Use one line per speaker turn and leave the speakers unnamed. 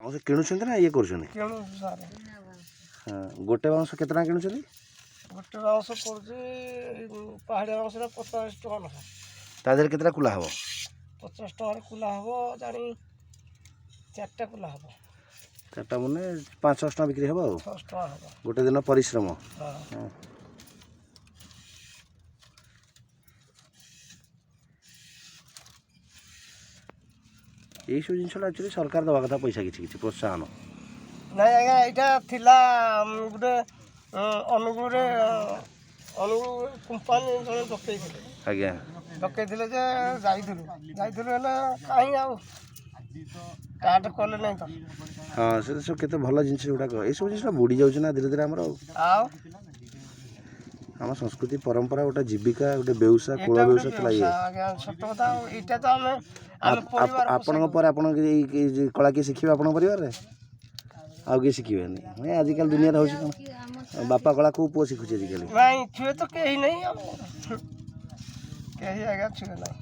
ସେ କିଣୁଛନ୍ତି ନା ଇଏ କରୁଛନ୍ତି?
କିଣୁଛୁ ସାର୍।
ହଁ ଗୋଟେ ବାଉଁଶ କେତେ ଟଙ୍କା କିଣୁଛନ୍ତି?
ଗୋଟେ ବାଉଁଶ ପଡ଼ୁଛି ପାହାଡ଼ିଆ ବାଉଁଶଟା 50 ଟଙ୍କା ଲେଖା।
ତା ଦେହରେ କେତେଟା କୁଲା ହେବ?
50 ଟଙ୍କାରେ କୁଲା ହେବ ଜାଣି 4ଟା କୁଲା ହେବ।
4ଟା ମାନେ 500 ଟଙ୍କା ବିକ୍ରି ହେବ ଆଉ
600 ଟଙ୍କା ହେବ
ଗୋଟେ ଦିନ ପରିଶ୍ରମ।
ହଁ।
এইসব ଜିନିଷଟା ଆକ୍ଚୁଆଲି ସରକାର ଦେବା କଥା ପଇସା କିଛି କିଛି ପ୍ରୋତ୍ସାହନ।
ନାଇଁ ଆଜ୍ଞା ଏଇଟା ଥିଲା ଗୋଟେ ଅନୁଗୁଳରେ କମ୍ପାନୀ ଜଣେ ଡକେଇଥିଲେ।
ଆଜ୍ଞା
ଡକେଇଥିଲେ ଯେ ଯାଇଥିଲୁ ହେଲେ କାହିଁ ଆଉ କାର୍ଡ଼ କଲେ ନାହିଁ ତ।
ହଁ ସେ ସବୁ କେତେ ଭଲ ଜିନିଷ ଗୁଡ଼ାକ ଏଇସବୁ ଜିନିଷ ବୁଡ଼ି ଯାଉଛି ନା ଧୀରେ ଧୀରେ ଆମର
ଆଉ
ଆମ ସଂସ୍କୃତି ପରମ୍ପରା ଗୋଟେ ଜୀବିକା ଗୋଟେ ବ୍ୟବସାୟ କୂଳ ବ୍ୟବସାୟ ଥିଲା ଇଏ।
ଆଜ୍ଞା ସତ କଥା। ଆଉ ଏଇଟା ତ ଆମେ
ଆପଣଙ୍କ ପରେ ଆପଣ ଏଇ କଳା କିଏ ଶିଖିବେ ଆପଣଙ୍କ ପରିବାରରେ? ଆଉ କିଏ ଶିଖିବେନି। ଆଜିକାଲି ଦୁନିଆରେ ହେଉଛି କ'ଣ ବାପା କଳା କେଉଁ ପୁଅ ଶିଖୁଛି ଆଜିକାଲି?
ନାଇଁ ଛୁଏ ତ କେହି ନାହିଁ ଆଉ କେହି ଆଜ୍ଞା ଛୁଏ ନାହିଁ।